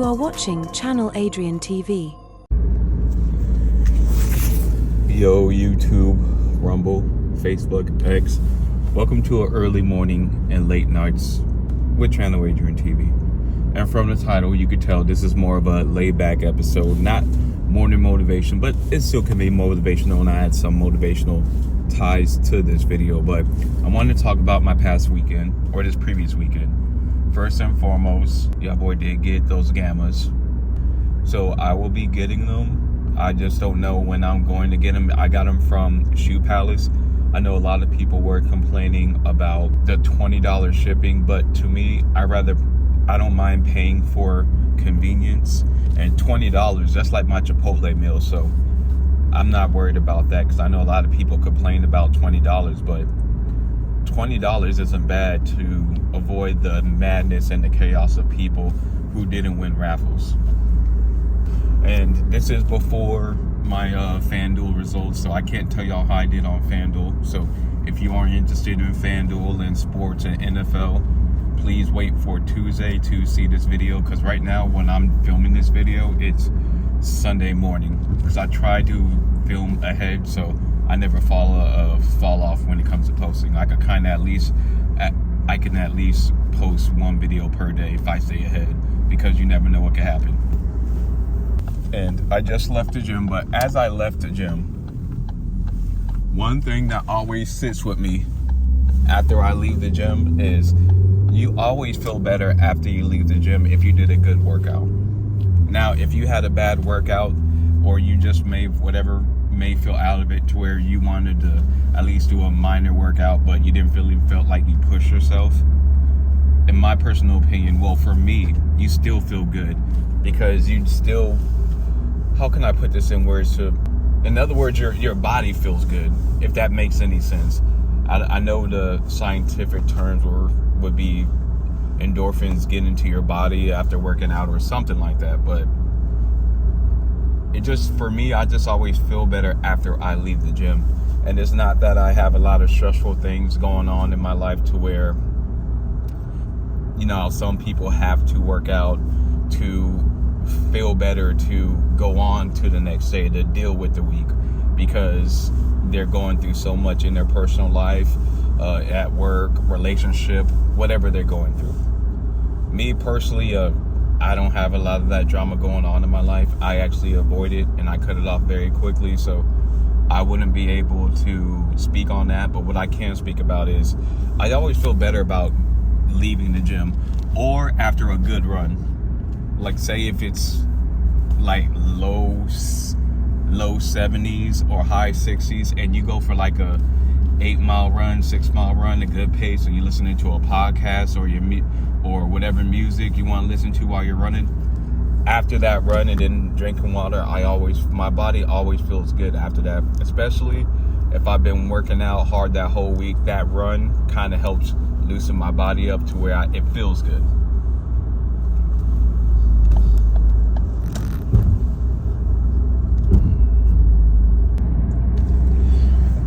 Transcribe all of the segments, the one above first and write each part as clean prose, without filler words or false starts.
are watching Channel Adrian TV. Yo, YouTube, Rumble, Facebook, X. Welcome to an early morning and late nights with Channel Adrian TV. And from the title, you could tell this is more of a laid-back episode, not morning motivation, but it still can be motivational, and I had some motivational ties to this video. But I wanted to talk about my past weekend, or this previous weekend. First and foremost, your boy did get those gammas, so I will be getting them. I just don't know when I'm going to get them. I got them from Shoe Palace. I know a lot of people were complaining about the $20 shipping, but to me, I don't mind paying for convenience, and $20, that's like my Chipotle meal, so I'm not worried about that, because I know a lot of people complain about $20, but $20 isn't bad to avoid the madness and the chaos of people who didn't win raffles. And this is before my FanDuel results, so I can't tell y'all how I did on FanDuel. So if you aren't interested in FanDuel and sports and NFL, please wait for Tuesday to see this video, because right now when I'm filming this video, it's Sunday morning, because I try to film ahead so I never fall off when it comes to posting. I can at least post one video per day if I stay ahead, because you never know what can happen. And I just left the gym, but as I left the gym, one thing that always sits with me after I leave the gym is you always feel better after you leave the gym if you did a good workout. Now, if you had a bad workout, or you just made feel out of it to where you wanted to at least do a minor workout, but you didn't felt like you pushed yourself, in my personal opinion, well, for me, you still feel good, because you still, how can I put this in words? In other words, your body feels good, if that makes any sense. I know the scientific terms would be endorphins get into your body after working out or something like that, but it just, for me, I just always feel better after I leave the gym. And it's not that I have a lot of stressful things going on in my life to where, some people have to work out to feel better to go on to the next day, to deal with the week, because they're going through so much in their personal life, at work, relationship, whatever they're going through. Me personally, I don't have a lot of that drama going on in my life. I actually avoid it, and I cut it off very quickly, so I wouldn't be able to speak on that. But what I can speak about is I always feel better about leaving the gym or after a good run. Like, say if it's like low 70s or high 60s, and you go for like a 8-mile run, 6-mile run, a good pace, and you're listening to a podcast or whatever music you want to listen to while you're running. After that run and then drinking water, my body always feels good after that. Especially if I've been working out hard that whole week, that run kind of helps loosen my body up to where it feels good.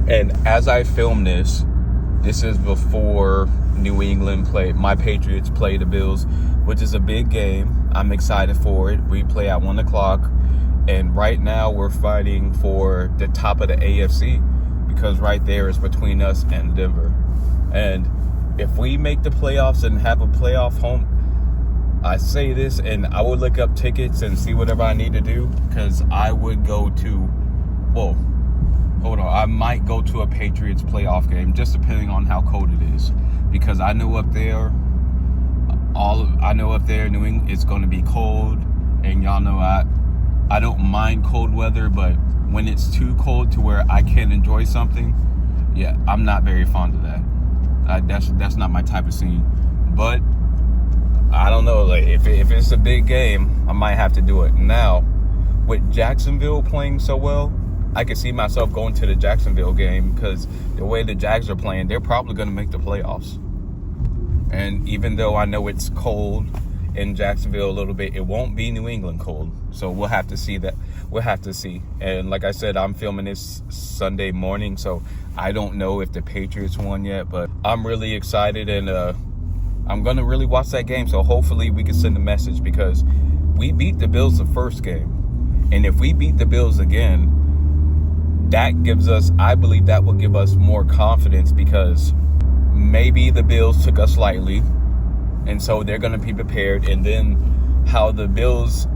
And as I film this is before New England my Patriots play the Bills, which is a big game. I'm excited for it. We play at 1 o'clock, and right now we're fighting for the top of the AFC, because right there is between us and Denver. And if we make the playoffs and have a playoff home, I say this, and I would look up tickets and see whatever I need to do, because I would go to, I might go to a Patriots playoff game, just depending on how cold it is, because I know up there, New England, it's going to be cold, and y'all know I don't mind cold weather, but when it's too cold to where I can't enjoy something, yeah, I'm not very fond of that. That's not my type of scene. But I don't know, like if it's a big game, I might have to do it. Now, with Jacksonville playing so well, I can see myself going to the Jacksonville game, because the way the Jags are playing, they're probably going to make the playoffs. And even though I know it's cold in Jacksonville a little bit, it won't be New England cold. So we'll have to see that. We'll have to see. And like I said, I'm filming this Sunday morning, so I don't know if the Patriots won yet, but I'm really excited, and I'm going to really watch that game. So hopefully we can send a message, because we beat the Bills the first game. And if we beat the Bills again, that gives us, I believe that will give us more confidence, because maybe the Bills took us lightly, and so they're going to be prepared. And then how the Bills,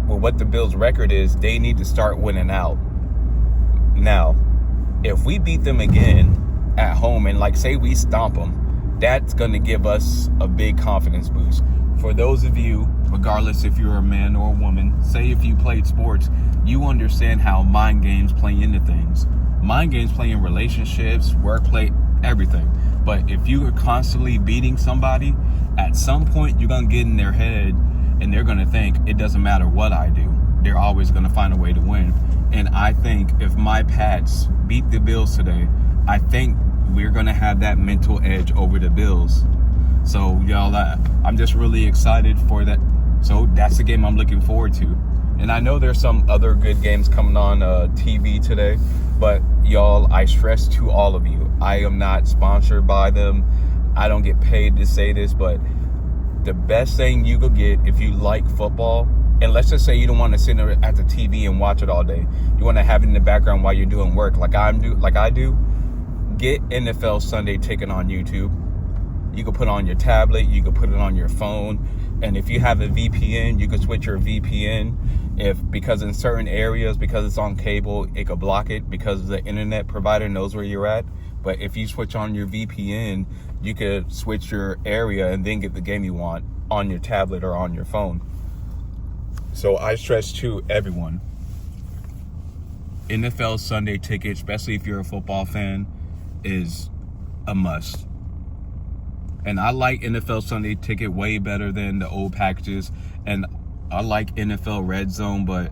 well, what the Bills' record is, they need to start winning out. Now, if we beat them again at home and, like, say we stomp them, that's going to give us a big confidence boost. For those of you, regardless if you're a man or a woman, say if you played sports, you understand how mind games play into things. Mind games play in relationships, workplace, everything. But if you are constantly beating somebody, at some point you're going to get in their head and they're going to think, it doesn't matter what I do, they're always going to find a way to win. And I think if my Pats beat the Bills today, I think we're going to have that mental edge over the Bills. So, y'all, I'm just really excited for that. So that's the game I'm looking forward to. And I know there's some other good games coming on TV today, but y'all, I stress to all of you, I am not sponsored by them. I don't get paid to say this, but the best thing you could get if you like football, and let's just say you don't want to sit at the TV and watch it all day, you want to have it in the background while you're doing work, like I do, get NFL Sunday Ticket on YouTube. You can put it on your tablet, you can put it on your phone, and if you have a VPN, you can switch your VPN. Because in certain areas, because it's on cable, it could block it because the internet provider knows where you're at. But if you switch on your VPN, you could switch your area and then get the game you want on your tablet or on your phone. So I stress to everyone, NFL Sunday Ticket, especially if you're a football fan, is a must. And I like NFL Sunday Ticket way better than the old packages. And I like NFL Red Zone, but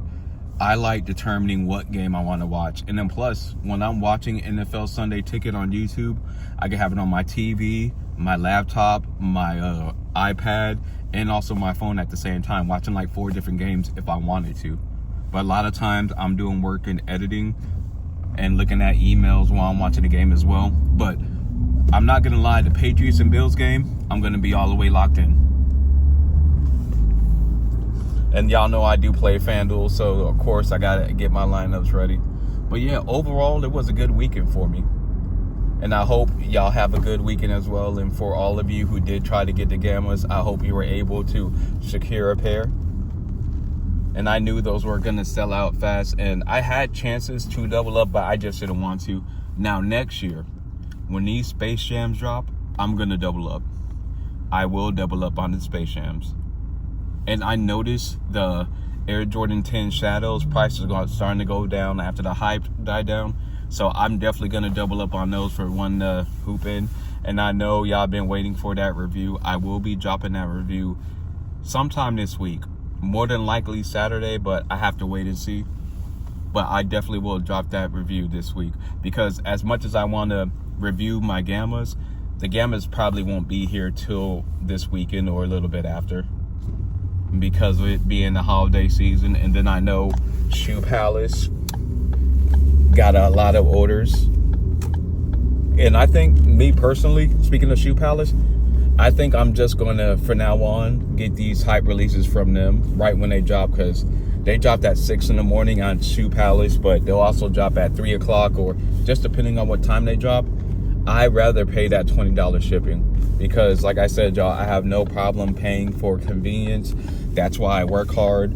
I like determining what game I want to watch. And then plus, when I'm watching NFL Sunday Ticket on YouTube, I can have it on my TV, my laptop, my iPad, and also my phone at the same time, watching like 4 different games if I wanted to. But a lot of times I'm doing work and editing and looking at emails while I'm watching the game as well. But I'm not going to lie, the Patriots and Bills game, I'm going to be all the way locked in. And y'all know I do play FanDuel, so of course I got to get my lineups ready. But yeah, overall, it was a good weekend for me. And I hope y'all have a good weekend as well. And for all of you who did try to get the Gammas, I hope you were able to secure a pair. And I knew those were going to sell out fast. And I had chances to double up, but I just didn't want to. Now, next year, when these Space Jams drop, I'm going to double up. I will double up on the Space Jams. And I noticed the Air Jordan 10 Shadows prices are starting to go down after the hype died down. So I'm definitely going to double up on those for one to hoop in. And I know y'all been waiting for that review. I will be dropping that review sometime this week. More than likely Saturday, but I have to wait and see. But I definitely will drop that review this week. Because as much as I want to review my Gammas, the Gammas probably won't be here till this weekend or a little bit after, because of it being the holiday season. And then I know Shoe Palace got a lot of orders. And I think, me personally, speaking of Shoe Palace, I think I'm just going to, for now on, get these hype releases from them right when they drop, because they dropped at 6 in the morning on Shoe Palace, but they'll also drop at 3 o'clock or just depending on what time they drop. I'd rather pay that $20 shipping because, like I said, y'all, I have no problem paying for convenience. That's why I work hard.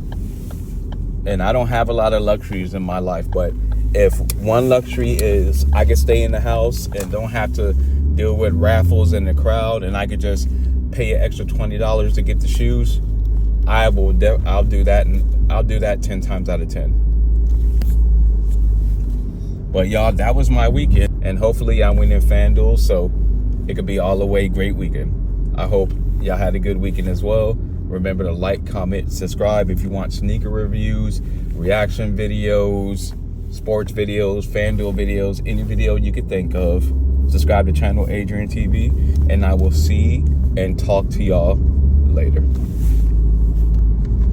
And I don't have a lot of luxuries in my life, but if one luxury is I can stay in the house and don't have to deal with raffles in the crowd, and I could just pay an extra $20 to get the shoes, I'll do that, and I'll do that 10 times out of 10. But y'all, that was my weekend, and hopefully I win in FanDuel, so it could be all the way great weekend. I hope y'all had a good weekend as well. Remember to like, comment, subscribe if you want sneaker reviews, reaction videos, sports videos, FanDuel videos, any video you could think of. Subscribe to Channel Adrian TV, and I will see and talk to y'all later.